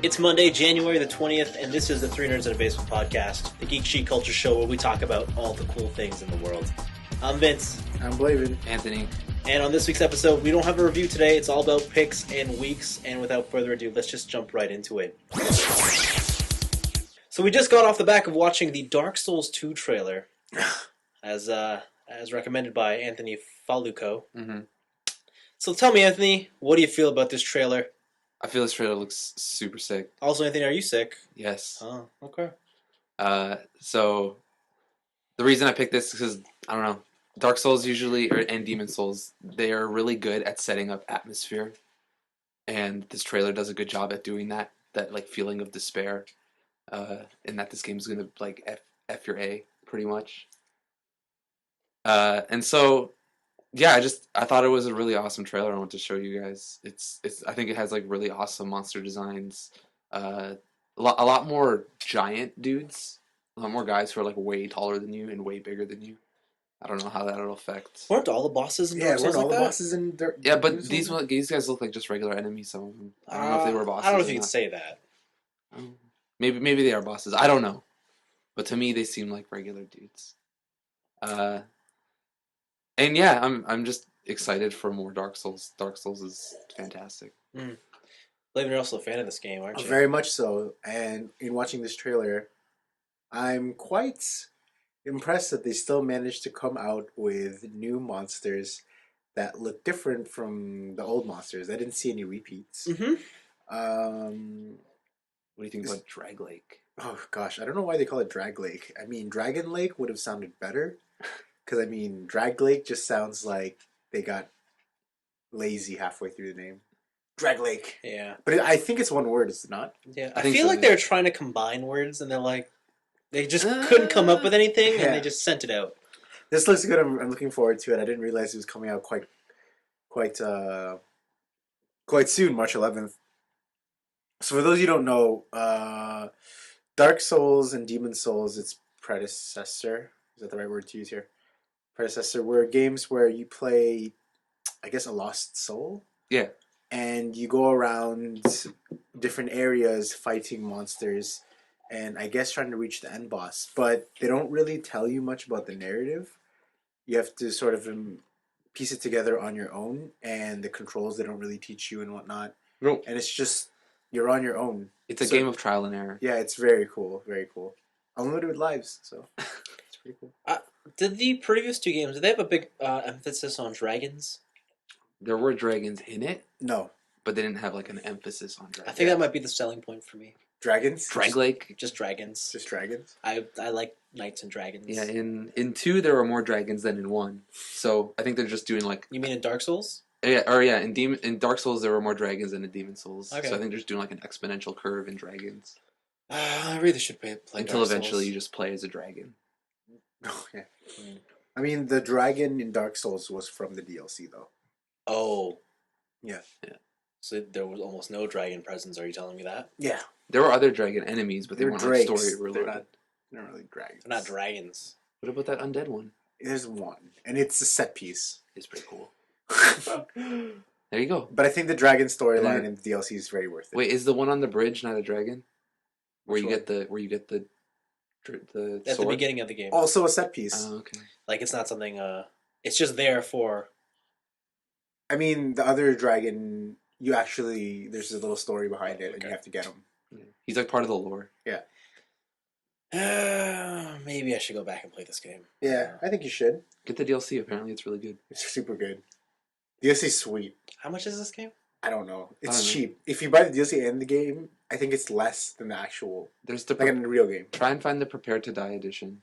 It's Monday, January the 20th, and this is the Three Nerds in a Basement podcast, the geek chic culture show where we talk about all the cool things in the world. I'm Vince. I'm Blaven. Anthony. And on this week's episode, we don't have a review today. It's all about picks and weeks, and without further ado, let's just jump right into it. So we just got off the back of watching the Dark Souls 2 trailer, as recommended by Anthony Fallucco. Mm-hmm. So tell me, Anthony, what do you feel about this trailer? I feel this trailer looks super sick. Also, Anthony, are you sick? Yes. Oh, okay. So the reason I picked this is because, I don't know, Dark Souls and Demon Souls, they are really good at setting up atmosphere. And this trailer does a good job at doing that like feeling of despair. And that this game's going to like F your A pretty much. And so, yeah, I thought it was a really awesome trailer. I want to show you guys. I think it has like really awesome monster designs. A lot more giant dudes. A lot more guys who are like way taller than you and way bigger than you. I don't know how that'll affect. Weren't all the bosses in Dark Souls weren't all like the that? bosses in Dark Yeah, but these guys look like just regular enemies. Some of them. I don't know if they were bosses. I don't know if you can say that. Maybe they are bosses. I don't know. But to me, they seem like regular dudes. And yeah, I'm just excited for more Dark Souls. Dark Souls is fantastic. Blaven, you're also a fan of this game, aren't you? Very much so. And in watching this trailer, I'm quite impressed that they still managed to come out with new monsters that look different from the old monsters. I didn't see any repeats. Mm-hmm. What do you think about Drag Lake? Oh gosh, I don't know why they call it Drag Lake. I mean, Dragon Lake would have sounded better. Because, I mean, Drag Lake just sounds like they got lazy halfway through the name. Drag Lake. Yeah. But I think it's one word, is it not? Yeah. I I think feel so, like yeah. they're trying to combine words, and they're like, they just couldn't come up with anything, Yeah. and they just sent it out. This looks good. I'm looking forward to it. I didn't realize it was coming out quite soon, March 11th. So for those you don't know, Dark Souls and Demon Souls, its predecessor, is that the right word to use here? Predecessor were games where you play, I guess, a lost soul. Yeah. And you go around different areas fighting monsters and I guess trying to reach the end boss. But they don't really tell you much about the narrative. You have to sort of piece it together on your own, and the controls they don't really teach you and whatnot. No. And it's just, you're on your own. It's a game of trial and error. Yeah, it's very cool. Very cool. Unlimited lives, so it's pretty cool. Did the previous two games, did they have a big emphasis on dragons? There were dragons in it, No. but they didn't have like an emphasis on dragons. I think that might be the selling point for me. Dragons? Drag Lake. Just dragons. Just dragons? I like knights and dragons. Yeah, in 2 there were more dragons than in 1. So I think they're just doing like You mean in Dark Souls? in Dark Souls there were more dragons than in Demon Souls. Okay. So I think they're just doing like an exponential curve in dragons. I really should play Until Dark eventually Souls. you just play as a dragon. Oh, yeah. I mean, the dragon in Dark Souls was from the DLC, though. Oh. Yeah. So there was almost no dragon presence, are you telling me that? Yeah. There were other dragon enemies, but they They're weren't drakes. story They're related. not really dragons. They're not dragons. What about that undead one? There's one, and it's a set piece. It's pretty cool. There you go. But I think the dragon storyline in the DLC is very worth it. Wait, is the one on the bridge not a dragon? Where Which you one? get the At sword? the beginning of the game. Also a set piece. Oh, okay. Like, it's not something, it's just there for... I mean, the other dragon, there's a little story behind it, and you have to get him. Yeah. He's like part of the lore. Maybe I should go back and play this game. Yeah, I think you should. Get the DLC. Apparently, it's really good. It's super good. DLC's sweet. How much is this game? I don't know. It's I don't know. cheap. If you buy the DLC and the game, I think it's less than the actual, There's the like in a real game. try and find the Prepare to Die edition.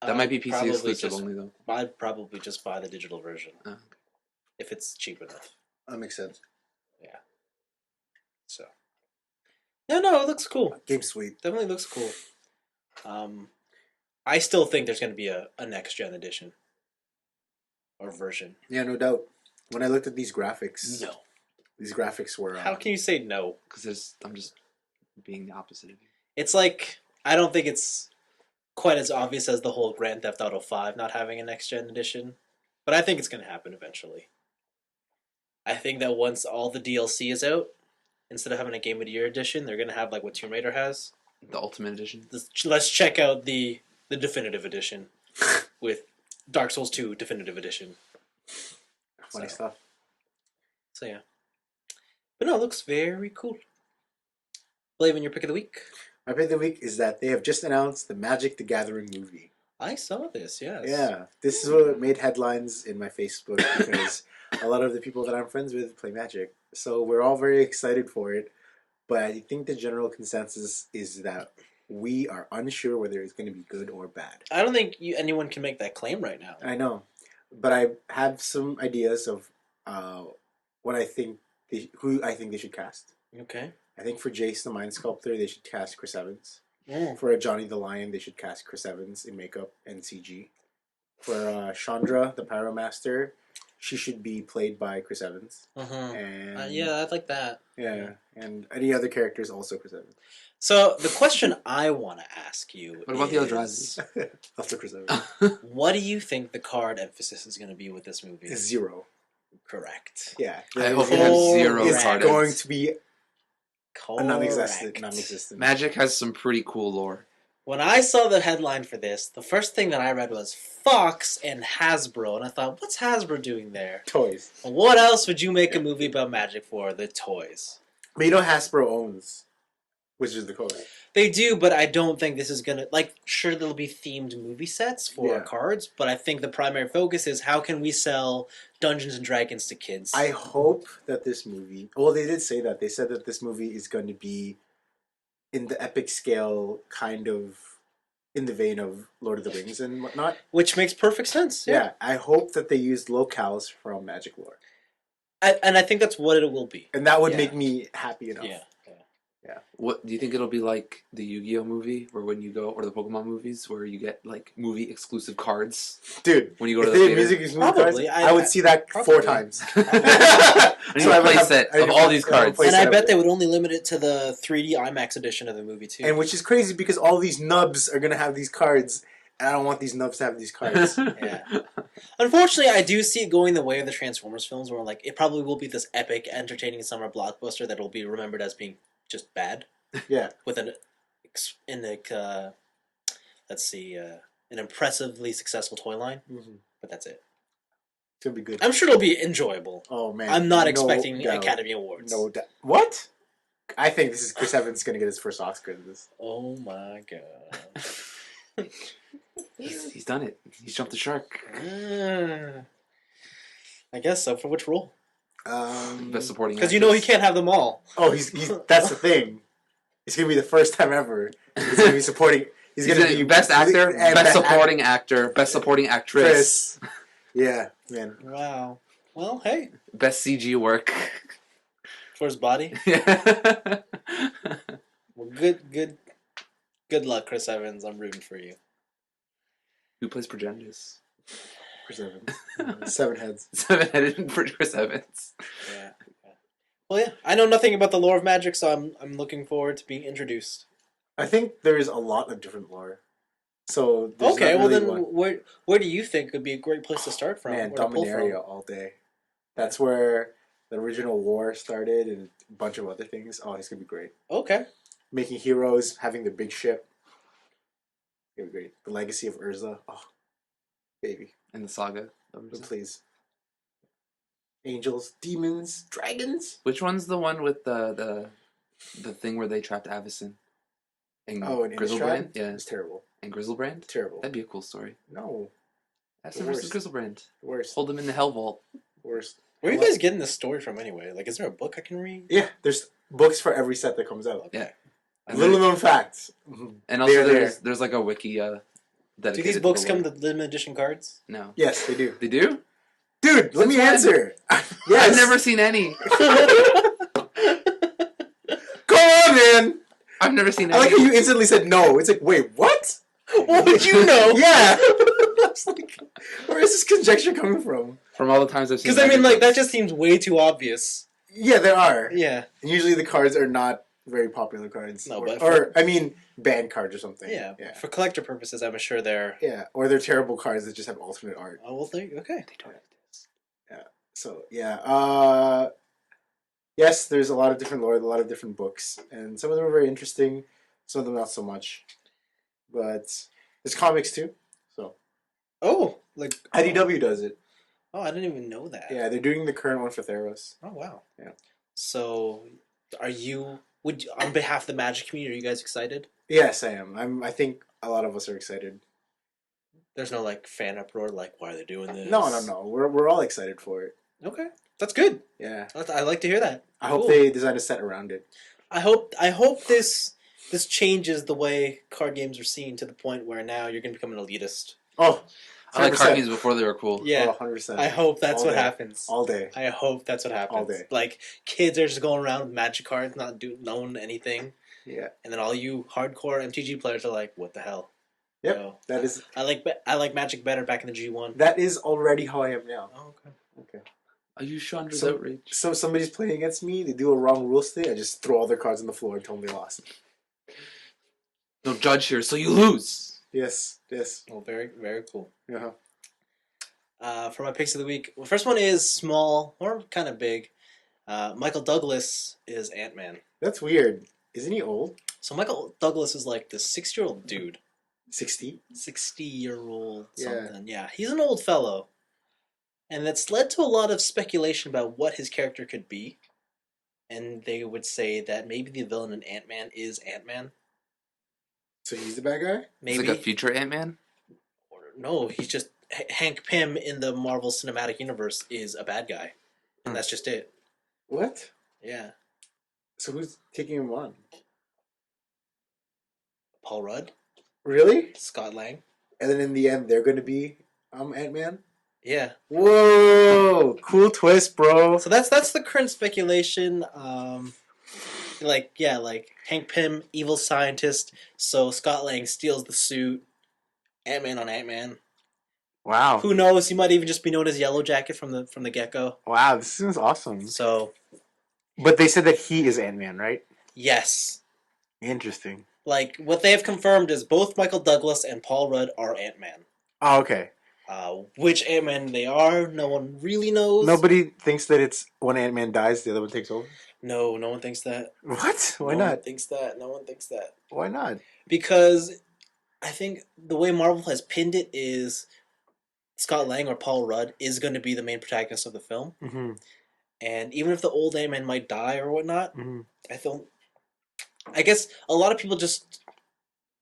That might be PC Probably exclusive just- only though. I'd probably just buy the digital version. Oh, okay. If it's cheap enough. That makes sense. So. No, it looks cool. Game's sweet. Definitely looks cool. I still think there's going to be a next-gen edition. Or version. Yeah, no doubt. When I looked at these graphics, No. these graphics were... How can you say no? Because I'm just being the opposite of you. It's like, I don't think it's quite as obvious as the whole Grand Theft Auto 5 not having a next-gen edition. But I think it's going to happen eventually. I think that once all the DLC is out, instead of having a Game of the Year edition, they're gonna have like what Tomb Raider has. The Ultimate Edition. Let's check out the definitive edition with Dark Souls 2 definitive edition. Funny stuff. So yeah, but no, it looks very cool. Blaven, your pick of the week. My pick of the week is that they have just announced the Magic the Gathering movie. I saw this. Yes. Yeah, this is what made headlines in my Facebook because a lot of the people that I'm friends with play Magic, so we're all very excited for it. But I think the general consensus is that we are unsure whether it's going to be good or bad. I don't think anyone can make that claim right now. I know, but I have some ideas of what I think who I think they should cast. Okay. I think for Jace the Mind Sculptor, they should cast Chris Evans. Mm. For Johnny the Lion, they should cast Chris Evans in makeup and CG. For Chandra the Pyromaster, she should be played by Chris Evans. And Yeah, I like that. yeah, and any other characters also Chris Evans. So the question I want to ask you What about the is, Eldrazi? Also Chris Evans. what do you think the card emphasis is going to be with this movie? 0. Correct. Yeah. I hope we have 0 It's card going ends. to be Correct. non-existent. Magic has some pretty cool lore. When I saw the headline for this, the first thing that I read was Fox and Hasbro, and I thought, what's Hasbro doing there? Toys. What else would you make a movie about Magic for? The toys. But you know Hasbro owns Wizards of the Coast. They do, but I don't think this is gonna sure there'll be themed movie sets for Yeah. cards, but I think the primary focus is how can we sell Dungeons and Dragons to kids. I hope that this movie... Well, they did say that. They said that this movie is going to be in the epic scale, kind of in the vein of Lord of the Rings and whatnot. Which makes perfect sense. Yeah, I hope that they used locales from Magic lore. And I think that's what it will be. And that would Yeah. make me happy enough. Yeah. What do you think it'll be like the Yu-Gi-Oh movie, where when you go, or the Pokemon movies, where you get like movie exclusive cards Dude, when you go if to the they had theater? music exclusive cards, Probably. I would see that Probably. 4 times. I need So I a would have- playset I of would all have- these I would cards. play And I set bet of they it. would only limit it to the 3D IMAX edition of the movie too. And which is crazy because all these nubs are going to have these cards, and I don't want these nubs to have these cards. Yeah. Unfortunately, I do see it going the way of the Transformers films, where it probably will be this epic, entertaining summer blockbuster that will be remembered as being just bad Yeah. with an impressively successful toy line. Mm-hmm. But that's it. It's going to be good. I'm sure it'll be enjoyable. Oh, man. I'm not No expecting doubt. Academy Awards. No doubt. What? I think this is Chris Evans going to get his first Oscar in this. Oh my god. He's done it. He's jumped the shark. I guess so. For which role? Best supporting. Because you know he actress. can't have them all. Oh, he's that's the thing. It's going to be the first time ever. He's going to be supporting. He's going to be best actor, and best supporting actor, best supporting actress, Chris. Yeah, man. Wow. Well, hey, best CG work. for his body. Well, good luck, Chris Evans. I'm rooting for you. Who plays Progenitus? Chris Evans. 7 heads. 7-headed for Chris Evans. Yeah. Well, yeah. I know nothing about the lore of Magic, so I'm looking forward to being introduced. I think there is a lot of different lore. So there's Okay. not Well, really then one. where do you think would be a great place to start from? Man, Where to pull from? Dominaria all day. That's where the original war started and a bunch of other things. Oh, it's going to be great. Okay. Making heroes, having the big ship. It's going to be great. The legacy of Urza. Oh, baby. In the saga. Please. Angels, demons, dragons. Which one's the one with the thing where they trapped Avacyn? And Oh, and Grizzlebrand? Innistrad? Yeah. It's terrible. And Grizzlebrand? Terrible. That'd be a cool story. No. Avacyn The versus worst. Grizzlebrand. Worst. Hold them in the Hell Vault. Worst. Where are you guys getting this story from anyway? Is there a book I can read? Yeah, there's books for every set that comes out. Yeah. And Little then- known facts. And also They're there's like a wiki Do dedicated these to books the come lore. with limited edition cards? No. Yes, they do. They do? Dude, let Since me when? answer. Yes. I've never seen any. Go on, man. I've never seen I like how any. you instantly said no. It's like, wait, what? What would you know? Yeah. It's like, where is this conjecture coming from? From all the times I've seen. Because I mean, Magic that books. just seems way too obvious. Yeah, there are. Yeah. And usually the cards are not very popular cards. No, or, but or I mean, banned cards or something. Yeah. Yeah. For collector purposes, I'm sure they're. Yeah. Or they're terrible cards that just have alternate art. Oh well, okay. They don't exist. So yeah. yes, there's a lot of different lore, a lot of different books, and some of them are very interesting, some of them not so much. But there's comics too. So Oh, like IDW does it. Oh, I didn't even know that. Yeah, they're doing the current one for Theros. Oh wow. Yeah. So, on behalf of the Magic community, are you guys excited? Yes, I am. I think a lot of us are excited. There's no like fan uproar, like why are they doing this? No. We're all excited for it. Okay, that's good. Yeah. I like to hear that. I hope Cool. they design a set around it. I hope this changes the way card games are seen to the point where now you're going to become an elitist. Oh, I like card 100%. games before they were cool. Yeah, 100%. I hope that's All what day. happens. All day. I hope that's what happens. All day. Like kids are just going around with Magic cards, not knowing anything, Yeah. and then all you hardcore MTG players are like, "What the hell?" Yep. So, That is I like Magic better back in the G1. that is already how I am now. Oh, okay. Okay. Are you Chandra's So- outrage? So somebody's playing against me, they do a wrong rule state, I just throw all their cards on the floor and tell them they lost. No judge here, so you lose. Yes. Well, very very cool. Yeah. For my picks of the week, the first one is small or kind of big. Michael Douglas is Ant-Man. That's weird. Isn't he old? So Michael Douglas is like this 60-year-old dude. 60? 60-year-old Yeah. something. Yeah, he's an old fellow. And that's led to a lot of speculation about what his character could be. And they would say that maybe the villain in Ant-Man is Ant-Man. So he's the bad guy? Maybe. It's like a future Ant-Man? Or, no, he's just... Hank Pym in the Marvel Cinematic Universe is a bad guy. And that's just it. What? Yeah. So who's taking him on? Paul Rudd, Really? Scott Lang. And then in the end, they're going to be Ant-Man? Yeah. Whoa! Cool twist, bro. So that's the current speculation. Like Hank Pym, evil scientist. So Scott Lang steals the suit. Ant-Man on Ant-Man. Wow. Who knows? He might even just be known as Yellow Jacket from the get-go. Wow, this is awesome. So But they said that he is Ant-Man, right? yes, Interesting. like what they have confirmed is both Michael Douglas and Paul Rudd are Ant-Man. Oh, okay. Which Ant-Man they are, no one really knows. Nobody thinks that it's when Ant-Man dies, the other one takes over? No one thinks that. What? Why No not? one thinks that. No one thinks that. Why not? Because I think the way Marvel has pinned it is Scott Lang or Paul Rudd is going to be the main protagonist of the film. Mm-hmm. And even if the old Ant-Man might die or whatnot, Mm-hmm. I guess a lot of people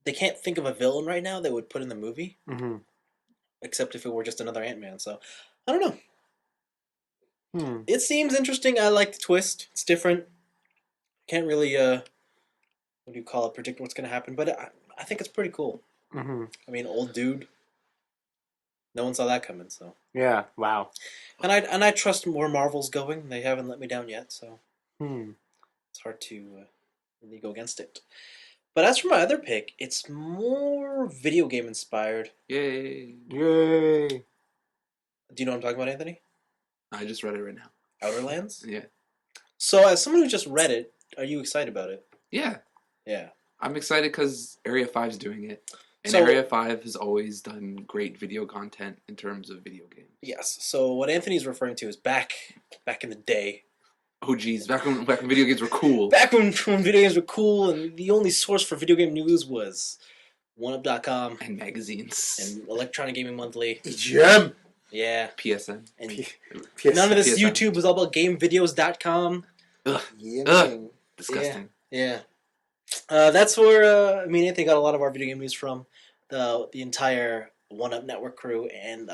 they can't think of a villain right now they would put in the movie, Mm-hmm. except if it were just another Ant-Man. So, I don't know. Hmm. It seems interesting. I like the twist. It's different. Can't really, what do you call it, predict what's going to happen, but I think it's pretty cool. Mm-hmm. I mean, old dude. No one saw that coming, so. Yeah. Wow. And I trust where Marvel's going. They haven't let me down yet, so Hmm. it's hard to really go against it. But as for my other pick, it's more video game inspired. Yay. Yay. Do you know what I'm talking about, Anthony? I just read it right now. Outerlands? Yeah. So as someone who just read it, are you excited about it? Yeah. Yeah. I'm excited because Area 5's doing it. And So- Area 5 has always done great video content in terms of video games. Yes. So what Anthony's referring to is back in the day. Oh, geez. Back when video games were cool. Back when video games were cool and the only source for video game news was OneUp.com And magazines. and Electronic Gaming Monthly. EGM. Yeah. PSN. And P- none of this PSN. YouTube was all about GameVideos.com. Ugh. Yeah. Ugh. man. Disgusting. Yeah. That's where Anthony got a lot of our video game news from. The entire OneUp network crew, and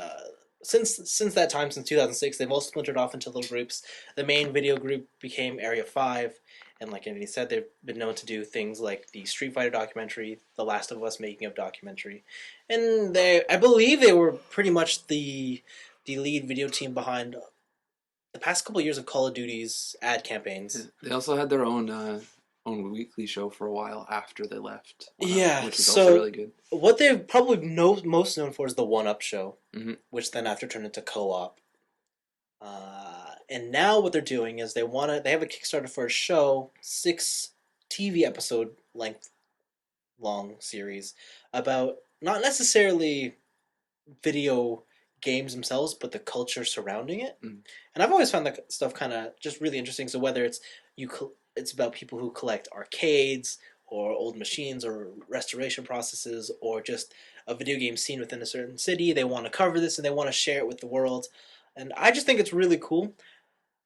since that time, since 2006, they've all splintered off into little groups. The main video group became Area 5, and like Anthony said, they've been known to do things like the Street Fighter documentary, The Last of Us making of documentary, and I believe they were pretty much the lead video team behind the past couple of years of Call of Duty's ad campaigns. They also had their own weekly show for a while after they left. Yeah, Which was so- also really good. What they're probably most known for is the One Up show, Mhm. which then after turned into Co-op. And now what they're doing is they have a Kickstarter for a show, 6 TV episode length long series about not necessarily video games themselves, but the culture surrounding it. Mm. And I've always found that stuff kind of just really interesting. So whether it's it's about people who collect arcades or old machines or restoration processes or just a video game scene within a certain city, they want to cover this and they want to share it with the world. And I just think it's really cool.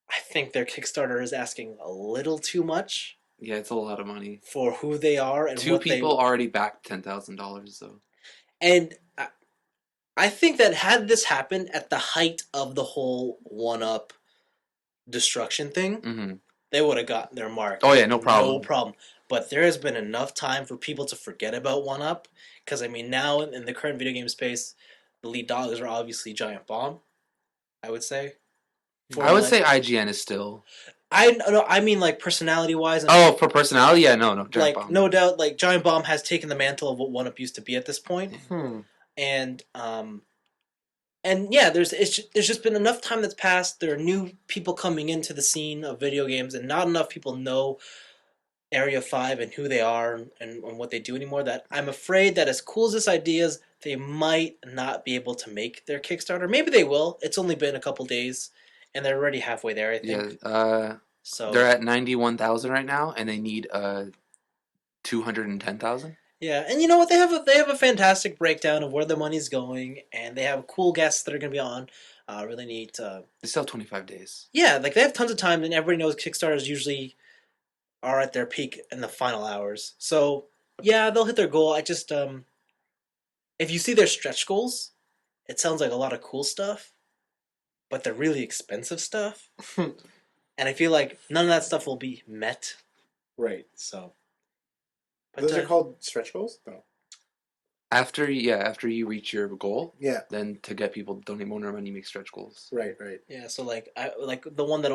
I think their Kickstarter is asking a little too much Yeah, it's a lot of money. for who they are and Two what people they. already backed $10,000 though. And I think that had this happened at the height of the whole one-up destruction thing, Mm-hmm. they would have gotten their mark. Oh yeah, no problem. No problem. But there has been enough time for people to forget about one-up, because I mean now in the current video game space, the lead dogs are obviously Giant Bomb. I would say. I would say IGN is still. I mean like personality wise. Oh, for personality, yeah, no, Giant like Bomb. no doubt, like Giant Bomb has taken the mantle of what one up used to be at this point, and yeah, there's just been enough time that's passed. There are new people coming into the scene of video games, and not enough people know Area 5 and who they are and what they do anymore. That I'm afraid that as cool as this idea is, they might not be able to make their Kickstarter. Maybe they will. It's only been a couple days, and they're already halfway there, I think. Yeah, so they're at 91,000 right now, and they need 210,000. yeah, and you know what? They have a fantastic breakdown of where the money's going, and they have cool guests that are going to be on. Really neat. They still have 25 days. Yeah, like they have tons of time, and everybody knows Kickstarters usually are at their peak in the final hours. So yeah, they'll hit their goal. I just if you see their stretch goals, it sounds like a lot of cool stuff, but they're really expensive stuff, and I feel like none of that stuff will be met. Right. So, but Those are called stretch goals? No. After you reach your goal, Yeah. then to get people to donate more money, you make stretch goals. Right, right. yeah, so like I like the one that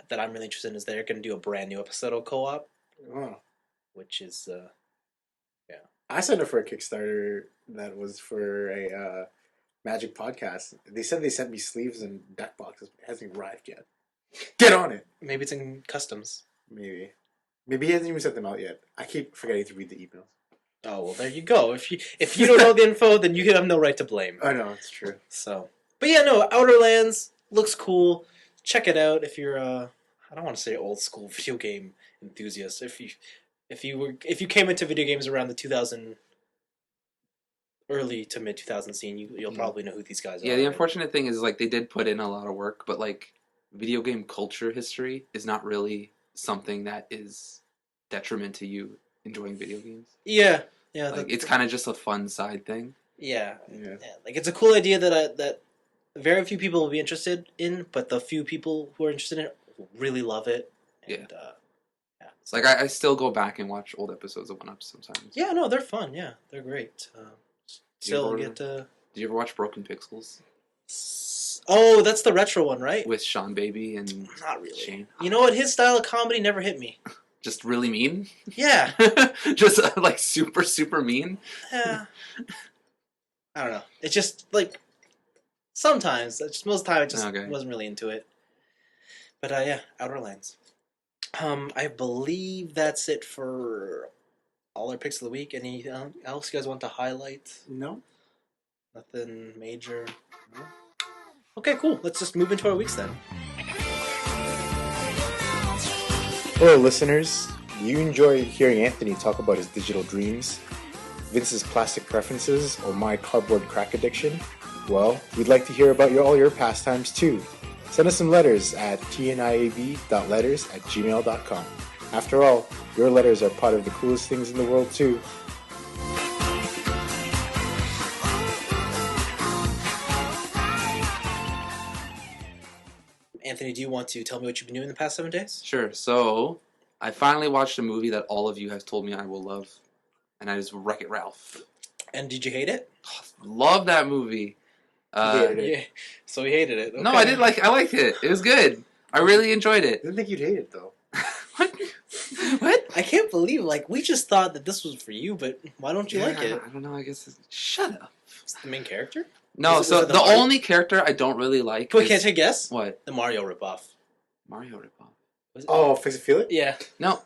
that I'm really interested in is they're going to do a brand new episode of co-op, Oh. which is I signed up for a Kickstarter that was for a Magic podcast. They said they sent me sleeves and deck boxes, but it hasn't arrived yet. Get on it! maybe it's in customs. Maybe. Maybe he hasn't even sent them out yet. I keep forgetting to read the emails. Oh well, there you go. If you don't know the info, then you have no right to blame. I know, it's true. So, but yeah, no, Outerlands looks cool. Check it out if you're I don't want to say old school video game enthusiast. If you came into video games around the 2000 early to mid 2000 scene, you'll probably know who these guys are. Yeah, the unfortunate thing is like they did put in a lot of work, but like video game culture history is not really something that is detriment to you enjoying video games. Yeah, Like it's kind of just a fun side thing. yeah. Yeah. Like it's a cool idea that very few people will be interested in, but the few people who are interested in it will really love it. And, Yeah. yeah. It's like I still go back and watch old episodes of One Up sometimes. Yeah, no, they're fun. Yeah, they're great. Still ever- get. Did you ever watch Broken Pixels Oh, that's the retro one, right? with Sean Baby and Not really. Shane? You know what? His style of comedy never hit me. Just really mean. Yeah. Just like super mean. Yeah. I don't know. It's just like sometimes. It's just most of the time I just Okay. wasn't really into it. But yeah, Outerlands. I believe that's it for all our picks of the week. Any else you guys want to highlight? No? Nothing major. No? Okay, cool. Let's just move into our weeks then. Hello, listeners. Do you enjoy hearing Anthony talk about his digital dreams, Vince's plastic preferences, or my cardboard crack addiction? Well, we'd like to hear about all your pastimes too. Send us some letters at tniab.letters@gmail.com. After all, your letters are part of the coolest things in the world too. Anthony, do you want to tell me what you've been doing the past 7 days? Sure. So I finally watched a movie that all of you have told me I will love, and that is Wreck-It Ralph. And did you hate it? Love that movie. hated it. Yeah. So he hated it. No, Okay. I liked it. It was good. I really enjoyed I it. didn't think you'd hate it though. What? What? I can't believe, like, we just thought that this was for you, but why don't you like it? I don't know. I guess. Shut up. It's the main character? No, Was it so the the Mario? only character I don't really like. Wait, is, can I take a guess? what? The Mario ripoff. Mario ripoff. Was it- Oh, Fix It Feel It? Yeah. No,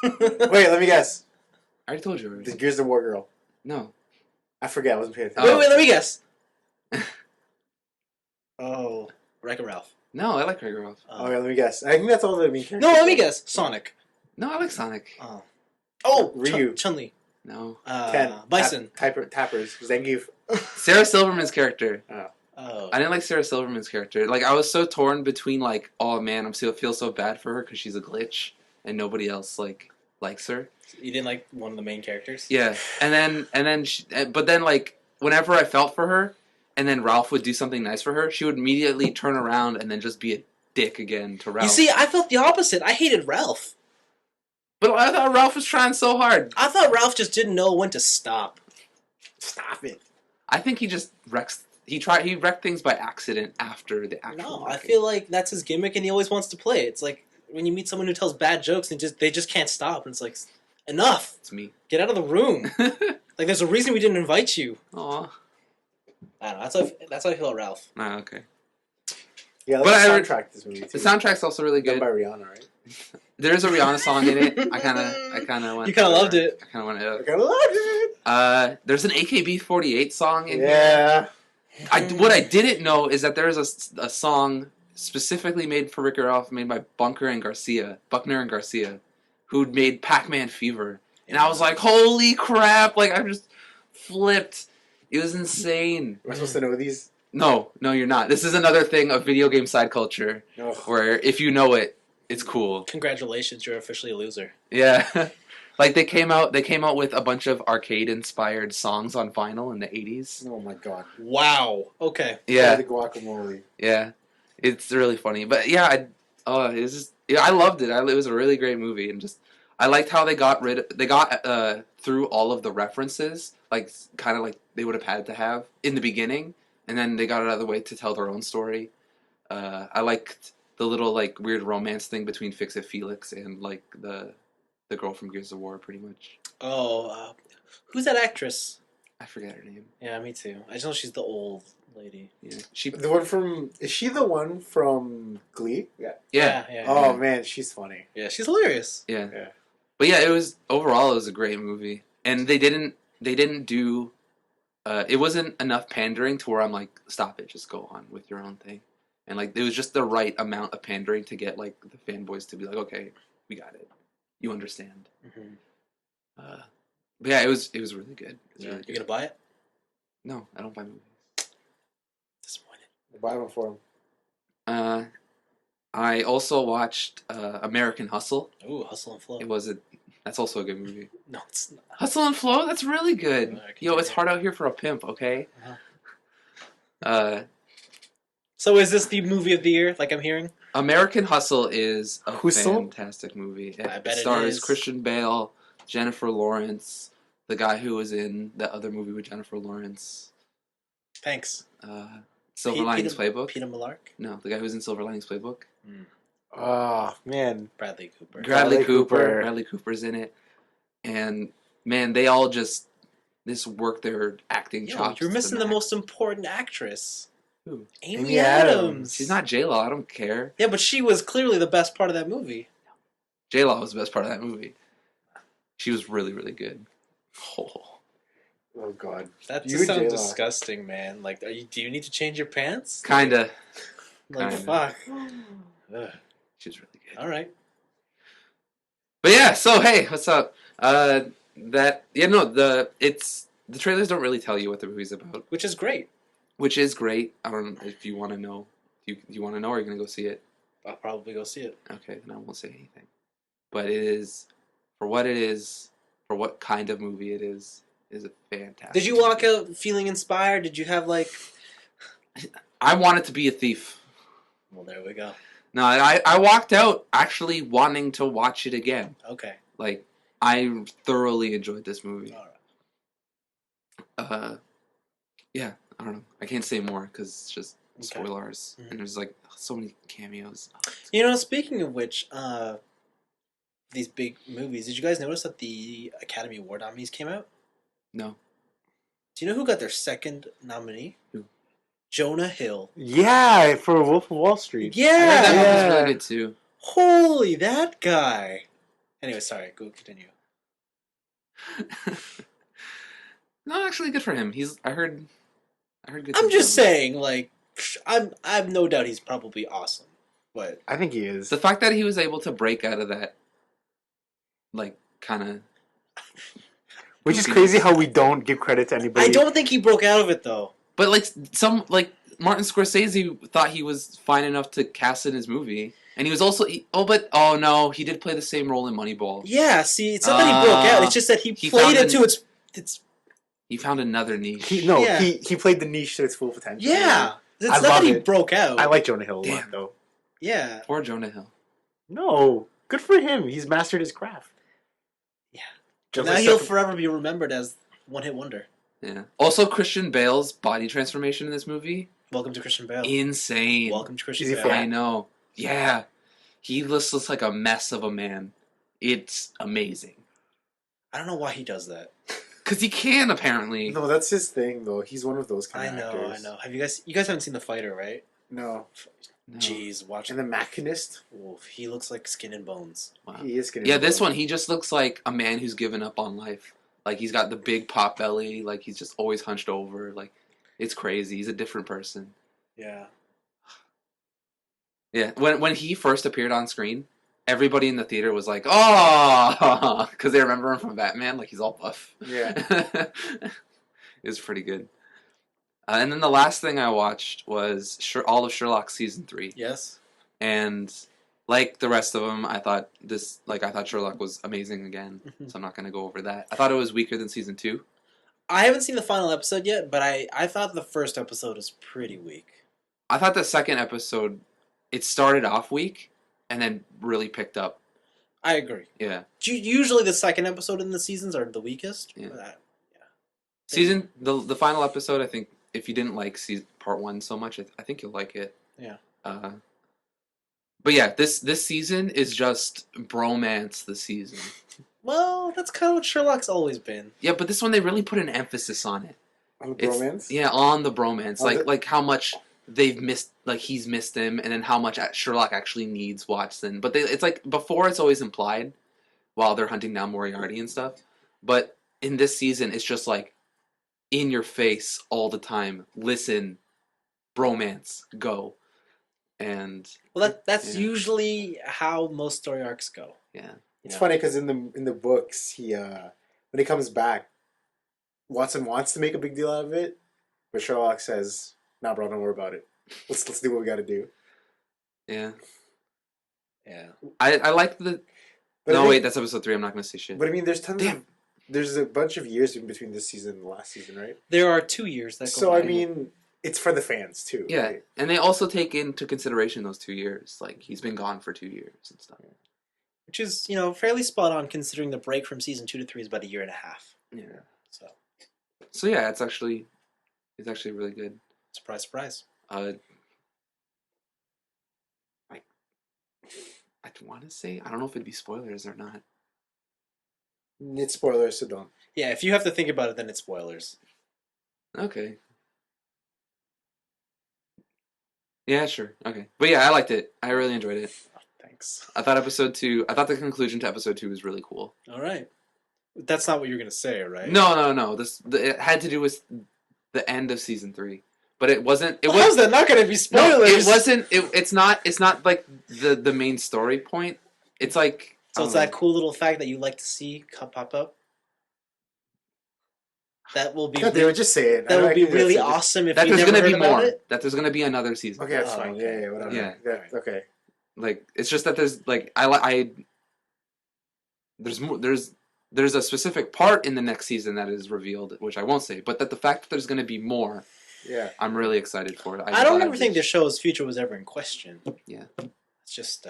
Wait, let me guess. I already told you The already. Gears of War girl. No. I forget, I wasn't paying Wait, attention. Oh. let me guess. Oh, Wreck-It Ralph. No, I like Wreck-It Ralph. Okay, let me guess. I think that's all the main characters. No, let me guess. Sonic. No, I like Sonic. Oh, Ryu. Chun-Li. No. Ken. Bison. Tappers. Zangief. Sarah Silverman's character. Oh. I didn't like Sarah Silverman's character. Like, I was so torn between, like, oh man, feel so bad for her because she's a glitch and nobody else, like, likes her. You didn't like one of the main characters? Yeah. But then, like, whenever I felt for her and then Ralph would do something nice for her, she would immediately turn around and then just be a dick again to Ralph. You see, I felt the opposite. I hated Ralph. But I thought Ralph was trying so hard. I thought Ralph just didn't know when to stop. Stop it. I think he just wrecks. He wrecked things by accident after the actual. No, wrecking. I feel like that's his gimmick, and he always wants to play it. It's like when you meet someone who tells bad jokes and they just can't stop, and it's like, enough. It's me. Get out of the room. Like, there's a reason we didn't invite you. Aw. I don't know. That's how I feel about Ralph. Ah, okay. Yeah, But let's I soundtrack this movie too. The soundtrack's also really Done good. by Rihanna, right? There's a Rihanna song in it. I kind of went. You kind of loved it. I kind of went. I kinda loved it. There's an AKB48 song in here. Yeah. What I didn't know is that there's a song specifically made for Wreck-It Ralph, made by Buckner and Garcia, who made Pac-Man Fever, and I was like, holy crap! Like, I just flipped. It was insane. Am I supposed to know these? No, you're not. This is another thing of video game side culture, No. where if you know it, it's cool. Congratulations, you're officially a loser. Yeah. Like, they came out with a bunch of arcade-inspired songs on vinyl in the 80s. Oh my god. Wow. Okay. Yeah. The guacamole. Yeah. It's really funny. But yeah, I loved it. It was a really great movie, and just I liked how they got through all of the references, like kind of like they would have had to have in the beginning, and then they got it out of the way to tell their own story. I liked the little like weird romance thing between Fix-It Felix and like the girl from Gears of War, pretty much. Oh, who's that actress? I forget her name. Yeah, me too. I just know she's the old lady. Yeah, Is she the one from Glee? Yeah. yeah. Oh man, she's funny. Yeah, she's hilarious. Yeah. Yeah. But yeah, it was a great movie, and they didn't do. It wasn't enough pandering to where I'm like, stop it, just go on with your own thing, and like it was just the right amount of pandering to get like the fanboys to be like, okay, we got it, you understand. Mm-hmm. But yeah, it was really good. It was really You good. gonna buy it? No, I don't buy movies. Disappointed. Buy one for him. I also watched American Hustle. Ooh, Hustle and Flow. That's also a good movie. No, it's not. Hustle and Flow, that's really good. Alright, Yo, it's continue. hard out here for a pimp, okay? So is this the movie of the year, like I'm hearing? American Hustle is a Hustle? fantastic movie. I bet it stars is. Christian Bale, Jennifer Lawrence, the guy who was in that other movie with Jennifer Lawrence. Thanks. Silver Linings Peter Playbook? Malark? No, the guy who was in Silver Linings Playbook. Oh man. Bradley Cooper. Bradley Cooper. Cooper. Bradley Cooper's in it. And man, they all just work their acting Yo, chops. you're to missing the max. most important actress. Who? Amy Adams. Adams. She's not J-Law, I don't care. Yeah, but she was clearly the best part of that movie. J-Law was the best part of that movie. She was really, really good. Oh. Oh god. That You just sounds J-Lo. disgusting, man. Like, do you need to change your pants? Kinda. Like, kinda. fuck. Ugh. She was really good. All right. But yeah, so hey, what's up? The trailers don't really tell you what the movie's about, Which is great. which is great. I don't know if you want to know. Do you want to know, or are you gonna go see it? I'll probably go see it. Okay, then I won't say anything. But it is, for what it is, for what kind of movie it is a fantastic. Did you walk movie. out feeling inspired? Did you have, like... I wanted to be a thief. Well, there we go. No, I walked out actually wanting to watch it again. Okay. Like, I thoroughly enjoyed this movie. All Yeah, I don't know. I can't say more because it's just Okay. spoilers, Mhm. and there's like so many cameos. You know, speaking of which, these big movies, did you guys notice that the Academy Award nominees came out? No, Do you know who got their second nominee? Who? Jonah Hill. Yeah, for Wolf of Wall Street. I heard Yeah! that Yeah. movie's really good too. Holy, that guy. Anyway, sorry, go continue. No, actually, good for him. I heard good. I'm things just about him. saying, like, I have no doubt he's probably awesome, but I think he is. The fact that he was able to break out of that, like, kind of... Which is crazy how we don't give credit to anybody. I don't think he broke out of it though. But, like, Martin Scorsese thought he was fine enough to cast in his movie. And he was also... Oh, no, he did play the same role in Moneyball. Yeah, see, it's not that he broke out. It's just that he played it to its... He found another niche. He played the niche to its full potential. Yeah. It's not that he broke out. I like Jonah Hill a lot, though. Yeah. Poor Jonah Hill. No. Good for him. He's mastered his craft. Yeah. Just now like he'll forever be remembered as one-hit wonder. Yeah. Also, Christian Bale's body transformation in this movie. Welcome to Christian Bale. Insane. Welcome to Christian Is he Bale. fat? I know. Yeah. He looks like a mess of a man. It's amazing. I don't know why he does that. Because he can, apparently. No, that's his thing, though. He's one of those kind of actors. I know. Have you guys haven't seen The Fighter, right? No. No. Jeez, watch And it. the Machinist? Wolf. He looks like skin and bones. Wow. He is getting Yeah, this one, he just looks like a man who's given up on life. Like, he's got the big pot belly. Like, he's just always hunched over. Like, it's crazy. He's a different person. Yeah. Yeah. When he first appeared on screen, everybody in the theater was like, oh! Because they remember him from Batman. Like, he's all buff. Yeah. It was pretty good. And then the last thing I watched was all of Sherlock season 3. Yes. And like the rest of them, I thought Sherlock was amazing again. So I'm not going to go over that. I thought it was weaker than season 2. I haven't seen the final episode yet, but I thought the first episode was pretty weak. I thought the second episode, it started off weak and then really picked up. I agree. Yeah. Usually the second episode in the seasons are the weakest. Yeah. But The final episode, I think, if you didn't like part 1 so much, I think you'll like it. Yeah. But yeah, this season is just bromance the season. Well, that's kind of what Sherlock's always been. Yeah, but this one they really put an emphasis on it. On the bromance? Yeah, on the bromance. On Like how much they've missed, like he's missed him, and then how much Sherlock actually needs Watson. But it's like, before it's always implied while they're hunting down Moriarty and stuff. But in this season, it's just like in your face all the time. Listen, bromance, go. And Well, that's usually how most story arcs go. yeah. It's funny because in the books, he when he comes back, Watson wants to make a big deal out of it, but Sherlock says, "Nah, bro, don't worry about it. Let's do what we got to do." Yeah. Yeah. I like the... But no, I think, wait, that's episode 3. I'm not going to say shit. But I mean, there's tons Damn. of there's a bunch of years in between this season and the last season, right? There are 2 years that go So by. I mean, it's for the fans too. Yeah, right? and they also take into consideration those 2 years. Like, he's been gone for 2 years and stuff. Which is, fairly spot on considering the break from season 2 to 3 is about a year and a half. Yeah. So, Yeah, it's actually really good. surprise, surprise. I want to say, I don't know if it'd be spoilers or not. It's spoilers, so don't. Yeah, if you have to think about it, then it's spoilers. Okay. Yeah, sure. Okay. But yeah, I liked it. I really enjoyed it. Thanks. I thought the conclusion to episode 2 was really cool. All right. That's not what you're going to say, right? No. It had to do with the end of season 3. But it wasn't. How's that not going to be spoilers? No, it wasn't. It's not. It's not like the main story point. It's like. So it's that cool little fact that you like to see pop up. That will be. God, they would just say it. That would be really that's it. awesome if that you there's never gonna be heard about more. it. That there's gonna be another season. Okay, that's Oh, fine. okay. Yeah, whatever. Yeah. Okay. Like, it's just that there's like there's more. There's a specific part in the next season that is revealed, which I won't say. But that the fact that there's gonna be more. Yeah. I'm really excited for it. I don't ever think the show's future was ever in question. Yeah. It's just.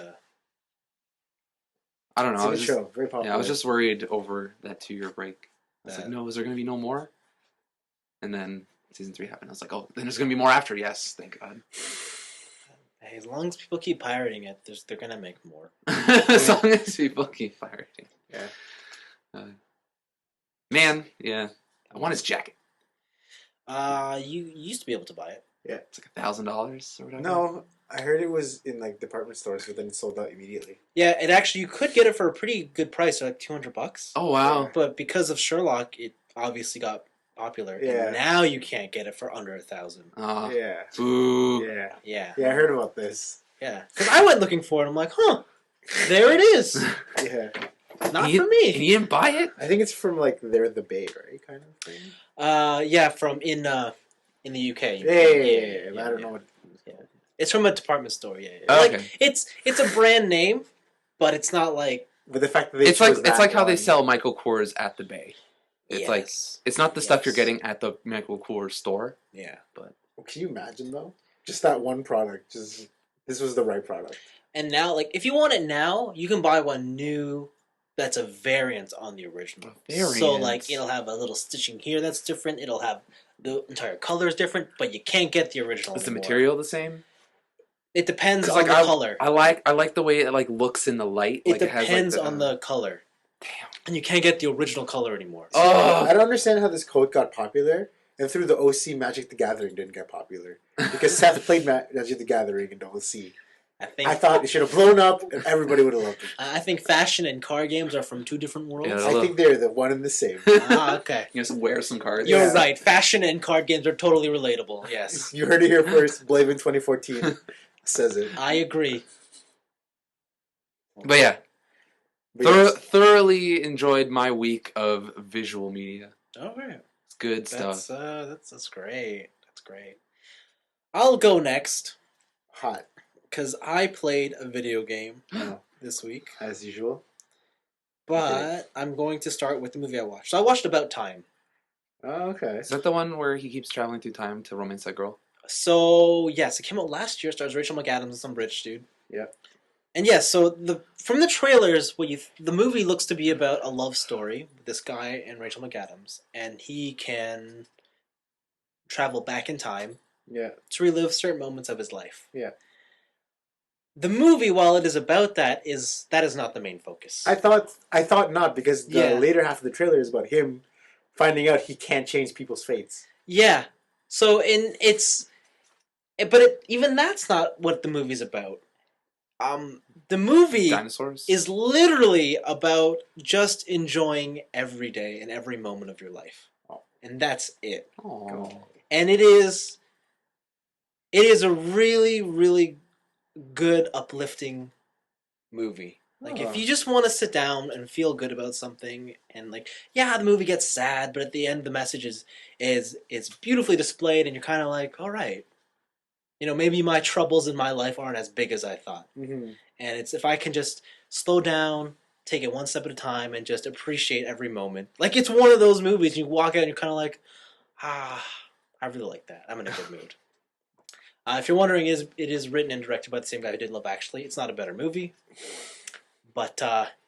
I don't know. It's I a was good just, show. Very popular. yeah, I was just worried over that 2-year break. I was like, That- no, is there going to be no more? And then season 3 happened. I was like, oh, then there's going to be more after. Yes, thank God. Hey, as long as people keep pirating it, they're gonna make more. As long as people keep firing. Yeah. Man, yeah. I want his jacket. You used to be able to buy it. It's like $1,000 or whatever. No, I heard it was in like department stores, but then it sold out immediately. Yeah, it actually you could get it for a pretty good price, like $200. Oh, wow. But because of Sherlock, it obviously got popular, Yeah. and now you can't get it for under 1,000. Yeah. Boo. Yeah. Yeah, Yeah, I heard about this. yeah. Because I went looking for it. I'm like, huh, there it is. Yeah. Not And you- for me. And you didn't buy it? I think it's from like they're the Bay, right? Kind of thing. Yeah, from in the UK. Yeah. I don't know what. It's from a department store. Yeah, Oh, like okay. it's a brand name, but it's not like But the fact that they It's like chose that how they one- sell Michael Kors at the Bay. It's like yes. it's not the stuff you're Yes. getting at the Michael Kors store. Yeah. Can you imagine though? Just that one product. Just this was the right product. And now, like, if you want it now, you can buy one new that's a variant on the original. A variant. So, like, it'll have a little stitching here that's different. It'll have the entire color is different, but you can't get the original. Is the anymore. material the same? It depends 'Cause, on like, the color. I like the way it like looks in the light. It Like, has, depends like, on the color. Damn. And you can't get the original color anymore. Oh. I don't understand how this code got popular, and through the OC, Magic the Gathering didn't get popular because Seth played Magic the Gathering in the OC. I thought it should have blown up, and everybody would have loved it. I think fashion and card games are from two different worlds. Yeah, I think they're the one and the same. Ah, okay. You just wear some cards. You're Yeah. right. Fashion and card games are totally relatable. Yes. You heard it here first. Blaven 2014 says it. I agree. But yeah, But yes, thoroughly enjoyed my week of visual media. All right. It's good stuff. That's great. That's great. I'll go next hot because I played a video game Oh, this week, as usual. but I'm going to start with the movie I watched. So I watched About Time. Oh, okay. Is that the one where he keeps traveling through time to romance that girl? So yes, it came out last year. Stars Rachel McAdams and some rich dude. Yeah. And yes, so from the trailers, the movie looks to be about a love story with this guy and Rachel McAdams, and he can travel back in time Yeah. to relive certain moments of his life. Yeah. The movie, while it is about that is not the main focus. I thought not because the Yeah. later half of the trailer is about him finding out he can't change people's fates. Yeah. So even that's not what the movie's about. The movie Dinosaurs? is literally about just enjoying every day and every moment of your life. And that's it. Aw. And it is a really, really good, uplifting movie. Like, if you just want to sit down and feel good about something, and like, yeah, the movie gets sad, but at the end, the message is beautifully displayed, and you're kind of like, all right, maybe my troubles in my life aren't as big as I thought. Mm-hmm. And it's if I can just slow down, take it one step at a time, and just appreciate every moment. Like, it's one of those movies you walk out and you're kind of like, I really like that. I'm in a good mood. If you're wondering, it is written and directed by the same guy who did Love Actually. It's not a better movie, but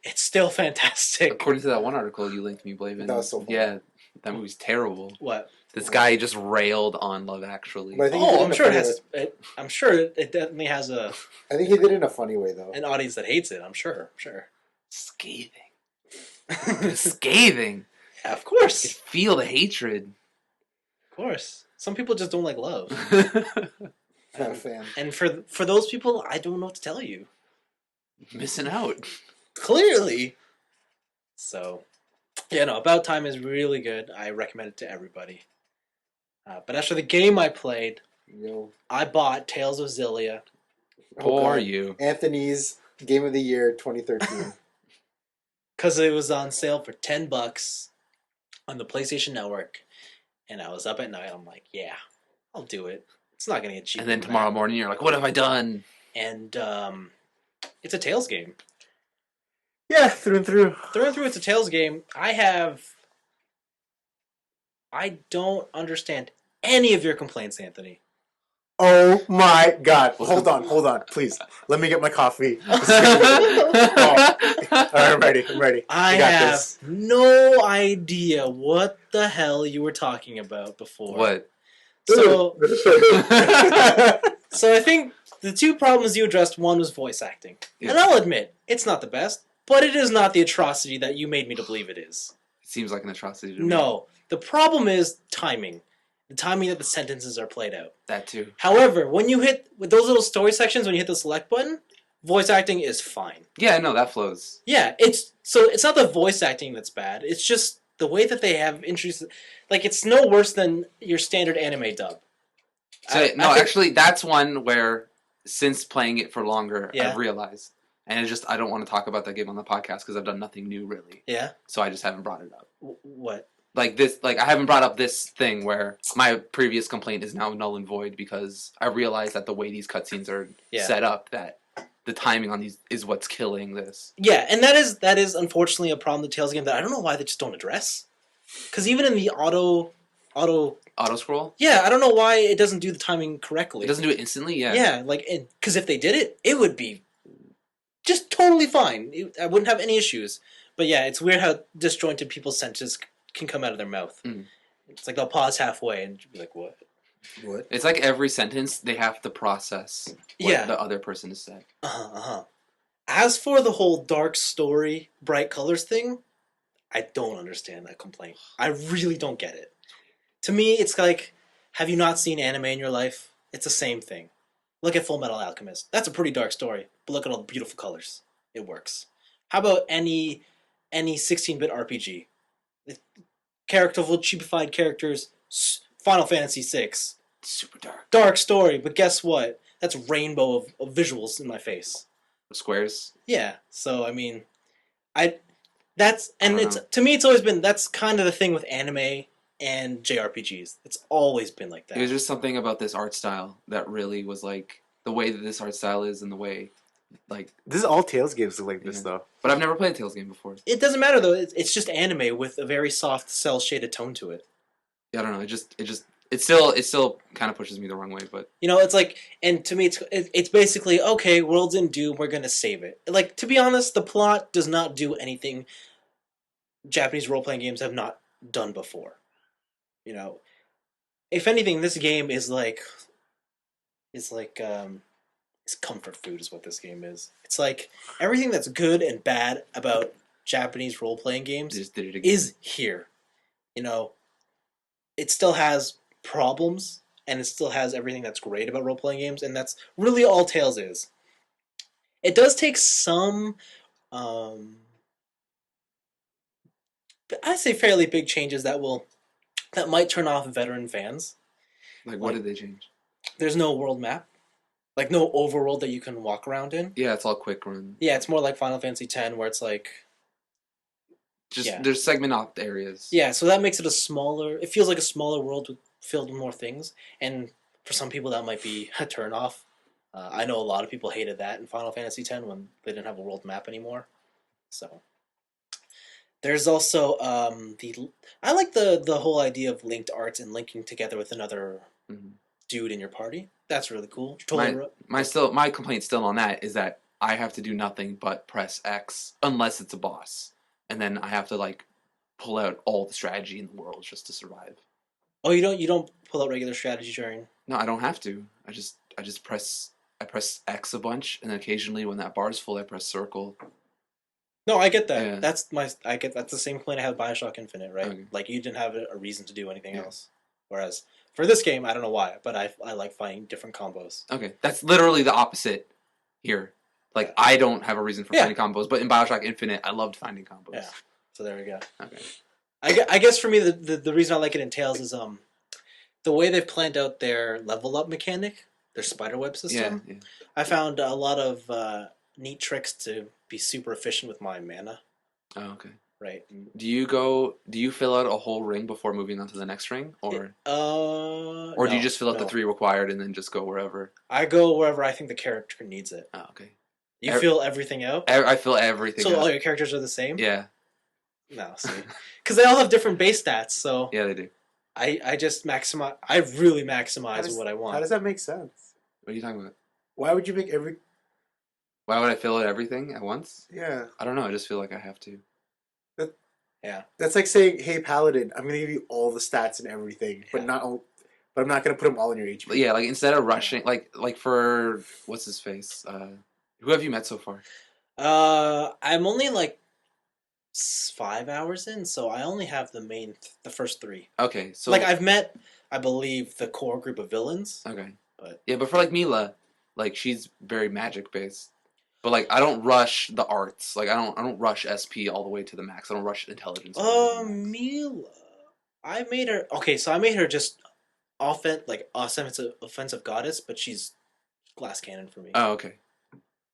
it's still fantastic. According to that one article you linked me, Blaven. That was so funny. Yeah, that movie's terrible. What? This guy just railed on Love Actually. But I think he did Oh, it I'm in a sure it funny has. way. I'm sure it definitely has I think he did it in a funny way though. an audience that hates it. I'm sure. Scathing. Scathing. Yeah, of You course, feel the hatred. of course. Some people just don't like love, Not a fan. and for those people, I don't know what to tell you. Missing out. Clearly. So, yeah, no, About Time is really good. I recommend it to everybody. But as for the game I played, Yo. I bought Tales of Xillia. Who are God. you? Anthony's Game of the Year 2013. Because it was on sale for $10 on the PlayStation Network. And I was up at night. I'm like, yeah, I'll do it. It's not going to get cheap. And then tomorrow morning you're like, what have I done? And it's a Tales game. Yeah, through and through. Through and through, it's a Tales game. I don't understand any of your complaints, Anthony. Oh my God! Hold on, please. Let me get my coffee. This is gonna be- All right, I'm ready. I got have this. no idea what the hell you were talking about before. What? So I think the two problems you addressed, one was voice acting. Yeah. And I'll admit, it's not the best, but it is not the atrocity that you made me to believe it is. It seems like an atrocity to me. No. The problem is timing. The timing that the sentences are played out. That too. However, when you hit, with those little story sections, when you hit the select button, voice acting is fine. Yeah, no, that flows. Yeah, it's not the voice acting that's bad. It's just the way that they have introduced, like it's no worse than your standard anime dub. So I think- actually, that's one where since playing it for longer, Yeah. I've realized, and I don't want to talk about that game on the podcast because I've done nothing new really. Yeah. So I just haven't brought it up. What? Like this, like I haven't brought up this thing where my previous complaint is now null and void because I realized that the way these cutscenes are set up, that the timing on these is what's killing this. Yeah, and that is unfortunately a problem with the Tales game that I don't know why they just don't address. Because even in the auto scroll. Yeah, I don't know why it doesn't do the timing correctly. It doesn't do it instantly. Yeah. Yeah, like because if they did it, it would be just totally fine. I wouldn't have any issues. But yeah, it's weird how disjointed people's sentences can come out of their mouth. Mm. It's like they'll pause halfway and be like, "What? What? It's like every sentence they have to process what the other person has said. As for the whole dark story, bright colors thing, I don't understand that complaint. I really don't get it. To me, it's like, have you not seen anime in your life? It's the same thing. Look at Full Metal Alchemist. That's a pretty dark story, but look at all the beautiful colors. It works. How about any 16-bit RPG? Characterful, cheapified characters. Final Fantasy VI. Super dark. Dark story, but guess what? That's a rainbow of visuals in my face. Squares. Yeah, so I mean, to me it's always been that's kind of the thing with anime and JRPGs. It's always been like that. It was just something about this art style that really was like the way that this art style is and the way, like This is all Tales games look like this Yeah. though. But I've never played a Tales game before. It doesn't matter though. It's just anime with a very soft cell shaded tone to it. Yeah, I don't know. It still kind of pushes me the wrong way, but You know, it's like, and to me, it's basically okay. World's in doom. We're gonna save it. Like, to be honest, the plot does not do anything Japanese role playing games have not done before. You know, if anything, this game is like it's comfort food is what this game is. It's like everything that's good and bad about Japanese role playing games they just did it again. is here. You know, it still has problems and it still has everything that's great about role playing games, and that's really all Tales is. It does take some I say fairly big changes that might turn off veteran fans. Like, what did they change? There's no world map. Like no overworld that you can walk around in. Yeah, it's all quick run. Yeah, it's more like Final Fantasy X where it's like there's segment off areas. Yeah, so that makes it it feels like a smaller world filled with more things, and for some people that might be a turn off. I know a lot of people hated that in Final Fantasy X when they didn't have a world map anymore. So there's also I like the whole idea of linked arts and linking together with another dude in your party. That's really cool. My complaint still on that is that I have to do nothing but press X unless it's a boss, and then I have to like pull out all the strategy in the world just to survive. Oh, you don't pull out regular strategy during. No, I don't have to. I just press X a bunch, and then occasionally when that bar is full, I press circle. No, I get that. Yeah. That's the same complaint I had with BioShock Infinite, right? Okay. Like you didn't have a reason to do anything else. Whereas for this game, I don't know why, but I like finding different combos. Okay, that's literally the opposite here. Like I don't have a reason for finding combos, but in BioShock Infinite, I loved finding combos. Yeah. So there we go. Okay. I guess for me, the reason I like it in Tales is the way they've planned out their level up mechanic, their spiderweb system. Yeah. I found a lot of neat tricks to be super efficient with my mana. Oh, okay. Right. Do you fill out a whole ring before moving on to the next ring, or do you just fill out the 3 required and then just go wherever? I go wherever I think the character needs it. Oh, okay. You fill everything out? I fill everything out. So all your characters are the same? Yeah. No, see. Because they all have different base stats, so... Yeah, they do. I just maximize... I really maximize what I want. How does that make sense? What are you talking about? Why would you make every... Why would I fill out everything at once? Yeah. I don't know. I just feel like I have to. Yeah. That's like saying, hey, Paladin, I'm going to give you all the stats and everything, but I'm not going to put them all in your HP. But yeah, like instead of rushing... Like for... What's his face? Who have you met so far? I'm only like 5 hours in, so I only have the first 3. Okay, so... Like I've met, I believe, the core group of villains. Okay. But yeah, but for like Mila, like she's very magic based. But like, I don't rush the arts. Like, I don't rush SP all the way to the max. I don't rush intelligence. All the way to the max. Mila. I made her okay. So I made her just offensive goddess, but she's glass cannon for me. Oh, okay.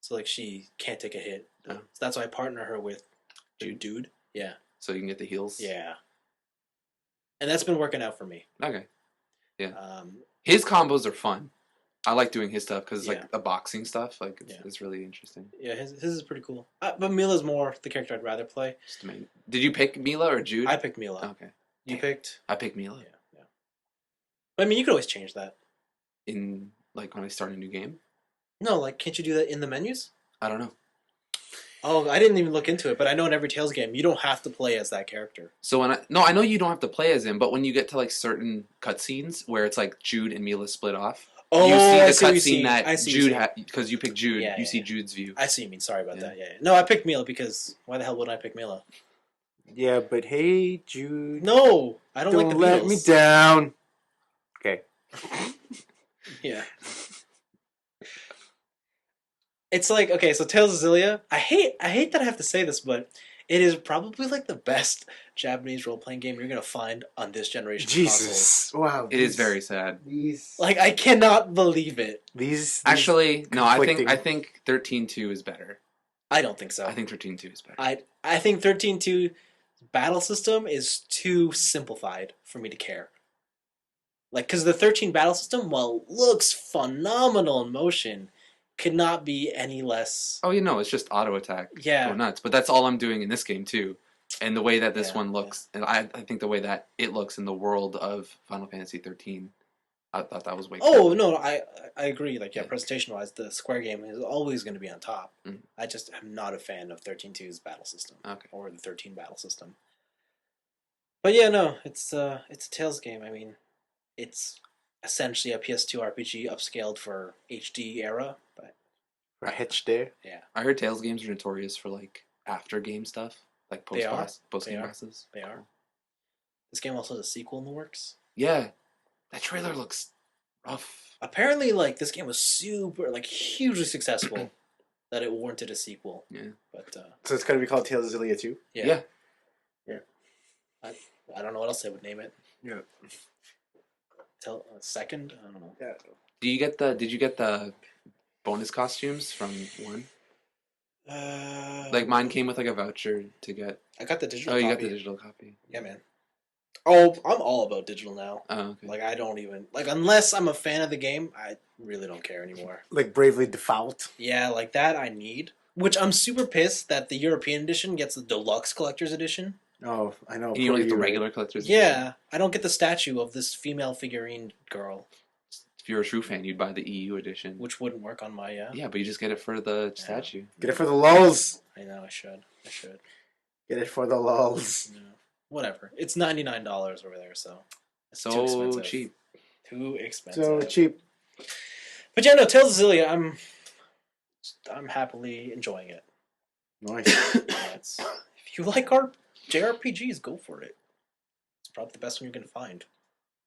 So like she can't take a hit. Oh. So that's why I partner her with dude. Yeah. So you can get the heals. Yeah. And that's been working out for me. Okay. Yeah. Um, His combos are fun. I like doing his stuff because it's Yeah. like the boxing stuff. Like Yeah. it's really interesting. yeah, his is pretty cool. But Mila's more the character I'd rather play. Just amazing. Did you pick Mila or Jude? I picked Mila. Okay. You picked? I picked Mila Yeah. But I mean, you could always change that. in like when I start a new game. No, like, can't you do that in the menus? I don't know. Oh, I didn't even look into it, but I know in every Tales game, you don't have to play as that character. So when I know you don't have to play as him, but when you get to like certain cutscenes where it's like Jude and Mila split off, Oh, you I see the what you cutscene I that see what you Jude see. had because you picked Jude. Yeah, you yeah, see yeah. Jude's view. I see you mean. Sorry about Yeah. that. Yeah. No, I picked Mila because why the hell would I pick Mila? Yeah, but hey, Jude. No, I don't like the let Beatles. me down. Okay. Yeah. It's like, okay, so Tales of Xillia, I hate that I have to say this, but it is probably like the best Japanese role playing game you're gonna find on this generation of consoles. Jesus. Wow. It is very sad. These. Like, I cannot believe it. These. Actually, no. conflicting- I think 13.2 is better. I don't think so. I think 13.2 is better. I think 13.2 battle system is too simplified for me to care. Like, because the 13 battle system, while it looks phenomenal in motion, could not be any less. Oh, you know, it's just auto attack. Yeah. Go nuts. But that's all I'm doing in this game too. And the way that this Yeah, one looks, and I think the way that it looks in the world of Final Fantasy 13, I thought that was way Oh cool. no, I agree. Like, yeah, Yeah. presentation wise, the Square game is always going to be on top. Mm. I just am not a fan of 13.2's battle system Okay. or the 13 battle system. But yeah, no, it's a Tales game. I mean, it's essentially a PS2 RPG upscaled for HD era. But Right there. yeah, I heard Tales games are notorious for like after game stuff, like They are. post game They are. bosses. they are. This game also has a sequel in the works. Yeah, that trailer looks rough. Apparently, like, this game was super, like, hugely successful that it warranted a sequel. Yeah. But So it's gonna be called Tales of Xillia 2? Yeah. I don't know what else they would name it. Yeah. Second? I don't know. Yeah. Did you get the bonus costumes from one? Like mine came with like a voucher to get. I got the digital. Oh, you copy. got the digital copy. Yeah, man. Oh, I'm all about digital now. Oh, okay. Like, I don't even unless I'm a fan of the game, I really don't care anymore. Like Bravely Default. Yeah, like that I need. Which I'm super pissed that the European edition gets the deluxe collector's edition. Oh, I know. And you only get the right? regular collector's. Yeah, I don't get the statue of this female figurine girl, If you're a true fan, you'd buy the EU edition. which wouldn't work on my. Yeah, but you just get it for the statue. Get it for the lulz. I know I should. Get it for the lulz. No. Whatever. It's $99 over there, so it's too So expensive. cheap. Too expensive. So cheap. But yeah, no, Tales of Xillia, I'm happily enjoying it. Nice. Yeah, if you like our JRPGs, go for it. It's probably the best one you're gonna find.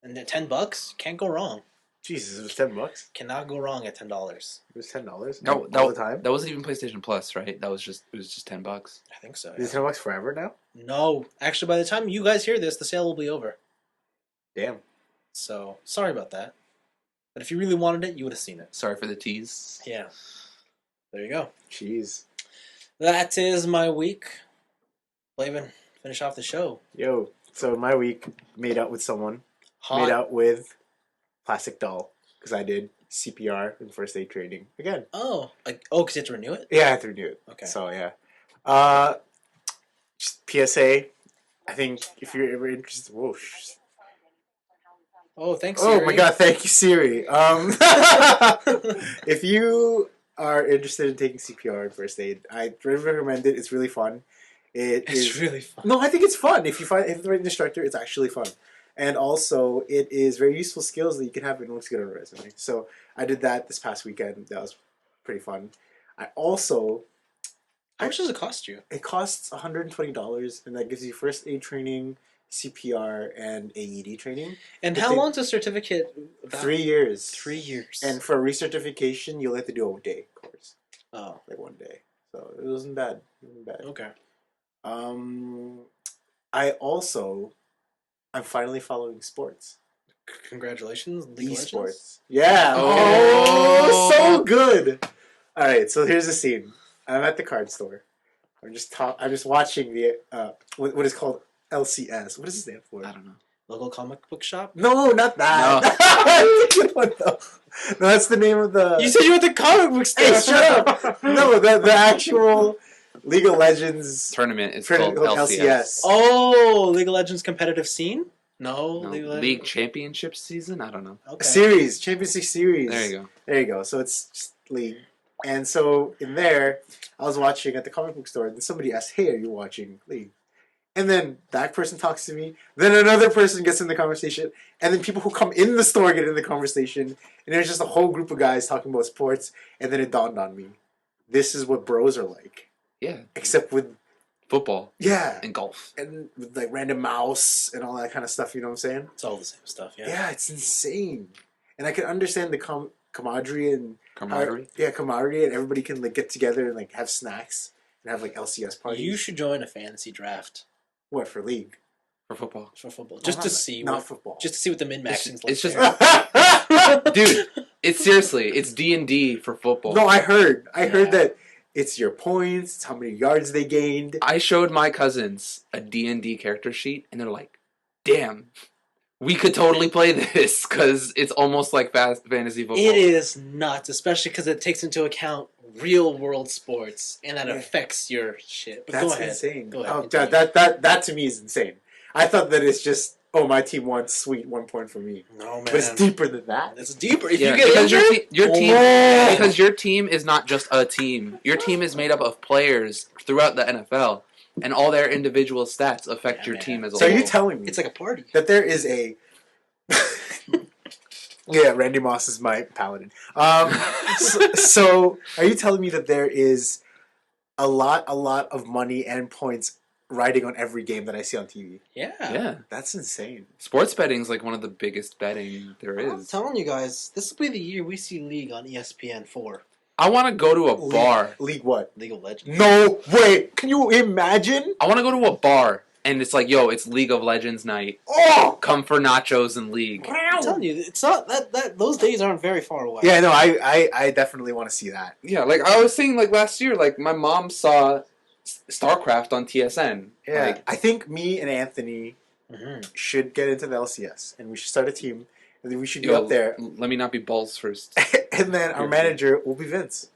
And at $10, can't go wrong. Jesus, it was $10. Cannot go wrong at $10. It was $10. No, all the time. That wasn't even PlayStation Plus, right? It was just $10. I think so. Is Yeah. it $10 forever now? No, actually, by the time you guys hear this, the sale will be over. Damn. So sorry about that. But if you really wanted it, you would have seen it. Sorry for the tease. Yeah. There you go. Jeez. That is my week. Blaven, finish off the show. Yo. So my week, made out with someone. Hot. Made out with Plastic Doll. Because I did CPR and first aid training. Again. Oh, because you have to renew it? Yeah, I had to renew it. Okay. So, yeah. Just PSA. I think if you're ever interested... Whoa. Oh, thanks, Oh Siri. my god, thank you, Siri. If you are interested in taking CPR and first aid, I really recommend it. It's really fun. It It's is- really fun. No, I think it's fun. If you have the right instructor, it's actually fun. And also, it is very useful skills that you can have and it looks good on a resume. So I did that this past weekend. That was pretty fun. I also... How much does it cost you? It costs $120, and that gives you first aid training, CPR, and AED training. And If how they- long's a certificate? 3 years. 3 years. And for recertification, you'll have to do a day course. Oh, like one day. So it wasn't bad. It wasn't bad. okay. I'm finally following sports. Congratulations, League of Legends. Esports. Yeah. Oh. So good. All right, so here's the scene. I'm at the card store. I'm just watching the what is called LCS. What does it stand for? I don't know. Local comic book shop. No, not that. No, that's the name of the. You said you went to comic book store. Hey, shut up! No, the actual League of Legends Tournament is tournament called called LCS. Oh, League of Legends competitive scene? No, No, League of Legends. League Championship season? I don't know. Okay. series, Champions League series. There you go. There you go. So it's just League. And so in there, I was watching at the comic book store, and somebody asked, "Hey, are you watching League?" And then that person talks to me. Then another person gets in the conversation, and then people who come in the store get in the conversation. And there's just a whole group of guys talking about sports. And then it dawned on me, this is what bros are like, Yeah. except with Football yeah, and golf. and with like random mouse and all that kind of stuff. You know what I'm saying? It's all the same stuff. Yeah. Yeah, it's insane. And I can understand the camaraderie and Camaraderie. camaraderie, and everybody can like get together and like have snacks and have like LCS parties. You should join a fantasy draft What for League? For football. for football, just to see not what, football. just to see what the min maxings like. It's just- there. Dude, it's seriously, it's D&D for football. No, I heard Yeah. that it's your points, it's how many yards they gained. I showed my cousins a D&D character sheet, and they're like, damn, we could totally play this, because it's almost like fantasy football. It is nuts, especially because it takes into account real world sports and that Yeah. affects your shit. But That's go ahead. insane. Go ahead. Oh, continue. that to me is insane. I thought that it's just, oh, my team won, sweet, 1 point for me. No man, But it's deeper than that. It's deeper. If Yeah, you get because injured, your team, Oh. because your team is not just a team. Your team is made up of players throughout the NFL, and all their individual stats affect Yeah, your man. team as a So whole. are you telling me it's like a party. that there is a... Yeah, Randy Moss is my paladin. So are you telling me that there is a lot of money and points riding on every game that I see on TV? Yeah. Yeah, That's insane. sports betting is like one of the biggest betting there I'm is. telling you guys, this will be the year we see League on ESPN4. I want to go to a bar. League what? League of Legends. No way! Can you imagine? I want to go to a bar, and it's like, yo, it's League of Legends night. Oh! Come for nachos and League. I'm telling you, it's not that those days aren't very far away. Yeah, no, I definitely want to see that. Yeah, like I was saying, like last year, like my mom saw StarCraft on TSN. Yeah, Like, I think me and Anthony hmm should get into the LCS, and we should start a team, and then we should yo, go up there, let me not be balls first. and then our Yeah. manager will be Vince,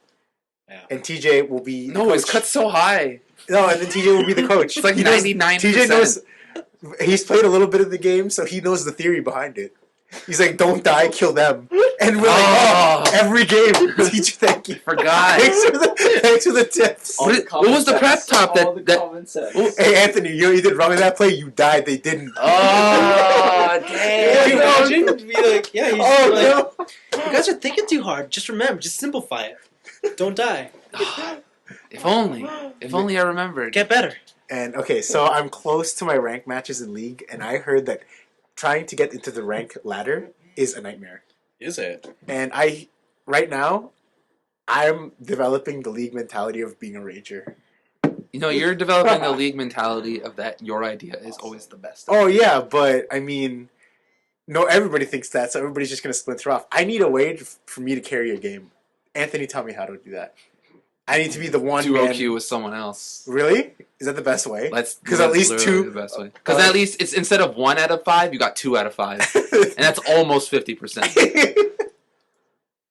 Yeah. and TJ will be the No, his coach. cut's so high. No, and then TJ will be the coach. It's like He knows- 99%. TJ knows. He's played a little bit of the game, so he knows the theory behind it. He's like, "Don't die, kill them," and we're like, Oh. "Oh, every game, teacher, thank you, Forgot. thanks for the tips." What was the prep top that common sense. Oh. Hey Anthony, you know what you did wrong in that play. You died. They didn't. Oh, Can damn. you imagine? Be like, yeah, he's Oh like, no! you guys are thinking too hard. Just remember, just simplify it. Don't die. If only I remembered. Get better. And okay, so I'm close to my rank matches in League, and I heard that trying to get into the rank ladder is a nightmare. Is it? And right now, I'm developing the League mentality of being a rager. You know, you're developing the League mentality of that your idea is always the best. Oh yeah, but I mean, no, everybody thinks that, so everybody's just gonna splinter off. I need a way for me to carry a game. Anthony, tell me how to do that. I need to be the one. Duo man- queue with someone else. Really? Is that the best way? Because at least literally two- the best way. Because at least it's instead of 1 out of 5, you got 2 out of 5, and that's almost 50%.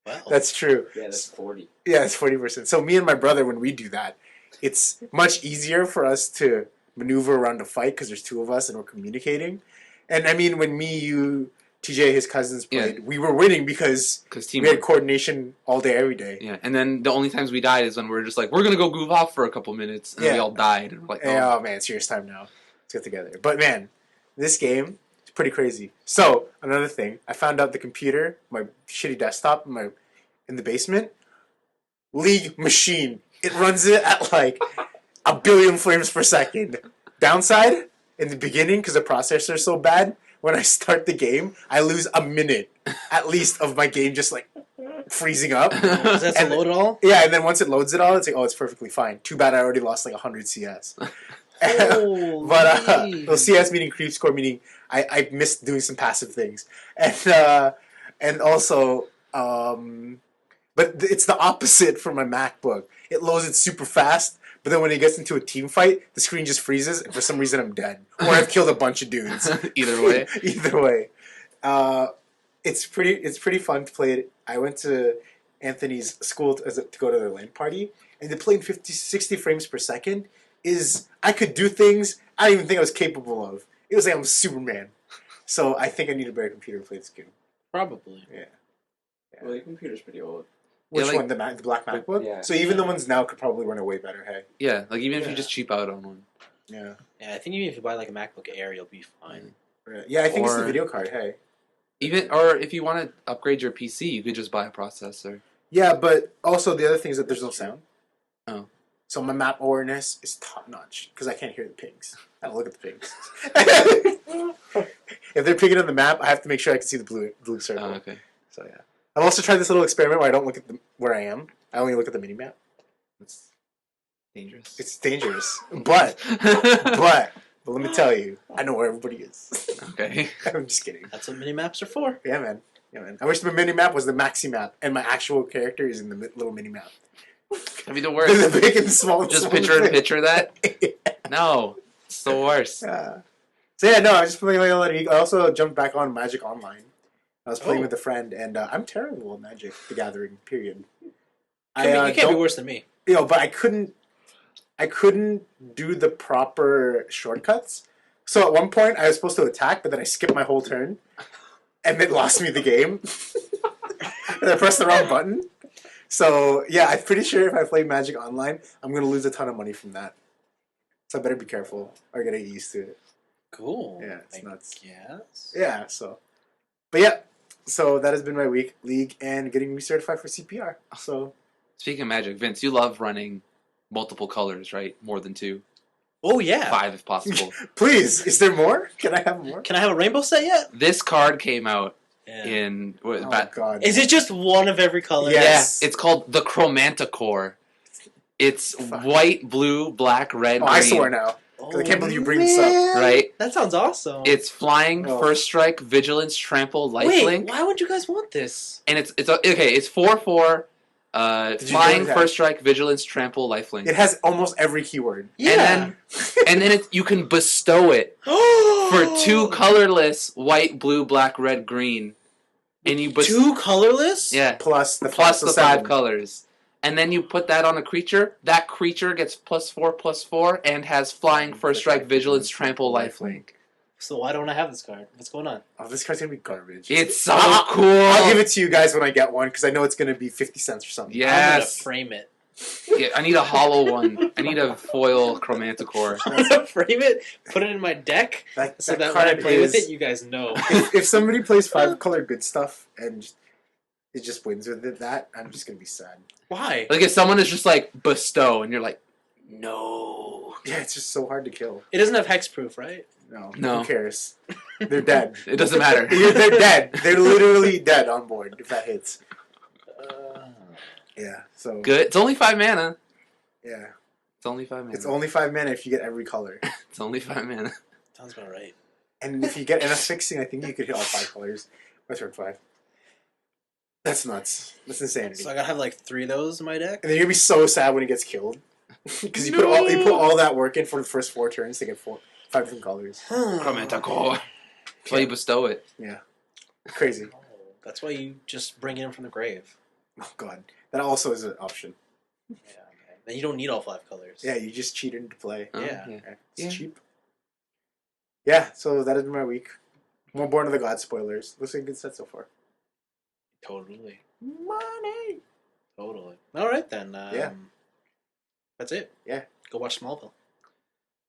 Well, That's true. Yeah, that's 40. Yeah, it's 40%. So me and my brother, when we do that, it's much easier for us to maneuver around a fight because there's two of us and we're communicating. And I mean, when me, you, TJ, his cousins played, we were winning because Because we had teamwork. coordination all day, every day. Yeah, and then the only times we died is when we're just like, we're gonna go goof off for a couple minutes, and we Yeah. all died. And we're like, And, oh. oh man, serious time now. Let's get together. But man, this game is pretty crazy. So another thing, I found out the computer, my shitty desktop, in the basement, League machine. It runs it at like 1 billion frames per second. Downside, in the beginning, because the processor is so bad, when I start the game, I lose a minute at least of my game just like freezing up. Does that And- load it all? Yeah, and then once it loads it all, it's like, oh, it's perfectly fine. Too bad I already lost like 100 CS. Holy. Well, CS meaning creep score meaning I missed doing some passive things, and also but it's the opposite for my MacBook. It loads it super fast, but then when it gets into a team fight, the screen just freezes, and for some reason I'm dead, or I've killed a bunch of dudes. Either way. Either way, it's pretty fun to play it. I went to Anthony's school to go to their LAN party, and to play in 60 frames per second is I could do things I didn't even think I was capable of. It was like I'm Superman. So I think I need a better computer to play this game. Probably. Yeah. Well, your computer's pretty old. Which Yeah, like- one? The Black MacBook? Yeah. So even the ones now could probably run it way better, hey? Yeah, like even if you Yeah. just cheap out on one. Yeah. Yeah, I think even if you buy like a MacBook Air, you'll be fine. Yeah, I think it's the Or- video card, hey. Even or if you want to upgrade your PC, you could just buy a processor. Yeah, but also the other thing is that there's no sound. Oh. So my map awareness is top notch because I can't hear the pings. I don't look at the pings. If they're pinging on the map, I have to make sure I can see the blue circle. Oh, okay. So yeah, I've also tried this little experiment where I don't look at where I am. I only look at the mini map. That's dangerous. It's dangerous, but let me tell you, I know where everybody is. Okay. I'm just kidding. That's what mini maps are for. Yeah, man. Yeah, man. I wish the mini map was the maxi map, and my actual character is in the little mini map. That'd be the The worst. big and small. Just small picture thing. that. No, it's the worst. So yeah, no, I was just playing like a lot of. I also jumped back on Magic Online. I was playing Oh. with a friend, and I'm terrible at Magic: The Gathering. Period. You can't be don't- worse than me. but I couldn't do the proper shortcuts. So at one point, I was supposed to attack, but then I skipped my whole turn, and it lost me the game. And I pressed the wrong button. So yeah, I'm pretty sure if I play Magic Online, I'm gonna lose a ton of money from that. So I better be careful or get used to it. Cool. Yeah, it's I nuts. guess. Yeah, but yeah, so that has been my week, League, and getting recertified for CPR. So Speaking of Magic, Vince, you love running multiple colors, right? More than 2, Oh yeah. 5 if possible. please, is there more? Can I have more? Can I have a rainbow set yet? This card came out Yeah. in Oh God! Is it just one of every color? Yes. Yeah, it's called the Chromanticore. It's Fuck. white, blue, black, red, Oh, green. I swear now. Oh, I can't believe you bring this up. Right? That sounds awesome. It's flying, Oh. first strike, vigilance, trample, Wait, lifelink, why would you guys want this? and it's okay. It's 4/4. Did you Flying, know that? first strike, vigilance, trample, lifelink, It has almost every keyword. Yeah. and then you can bestow it for 2 colorless: white, blue, black, red, green, and you 2 colorless? yeah Plus the plus the 5 7. colors. And then you put that on a creature. That creature gets +4/+4 and has flying, first strike, vigilance, trample, lifelink. So why don't I have this card? What's going on? Oh, this card's gonna be garbage. It's so I'll- cool. I'll give it to you guys when I get one because I know it's gonna be 50 cents or something. I'm gonna Yes. frame it. Yeah, I need a hollow one. I need a foil Chromanticore. I'm gonna frame it, put it in my deck, That, so that that when I card play with is- it, you guys know. if somebody plays 5-color good stuff and it just wins with it, I'm just gonna be sad. Why? Like if someone is just like bestow, and you're like, no, Yeah, it's just so hard to kill. It doesn't have hexproof, right? No. Who cares? They're dead. it doesn't matter. They're dead. They're literally dead on board if that hits. Yeah. So Good. It's only 5 mana. yeah, It's only 5 mana. it's only 5 mana if you get every color, It's only 5 mana. Sounds about right. and if you get enough fixing, I think you could hit all 5 colors by turn 5. That's nuts. That's insanity. So I gotta have like 3 of those in my deck? And then you're gonna be so sad when he gets killed because you put all that work in for the first 4 turns to get 5 different colors. Chromanticore. That's why you bestow it. Crazy. Oh, that's why you just bring it in from the grave. Oh God, that also is an option. Yeah, okay. Then you don't need all 5 colors. Yeah, you just cheat into play. Oh, Yeah. It's Yeah. cheap. Yeah, so that has been my week. More Born of the Gods spoilers. Looks like a good set so far. Totally. Money. Totally. All right then. Yeah. That's it. Yeah. Go watch Smallville.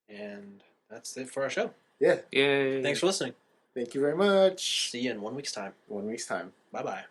And that's it for our show. Yeah. Yay. Thanks for listening. Thank you very much. See you in 1 week's time. 1 week's time. Bye bye.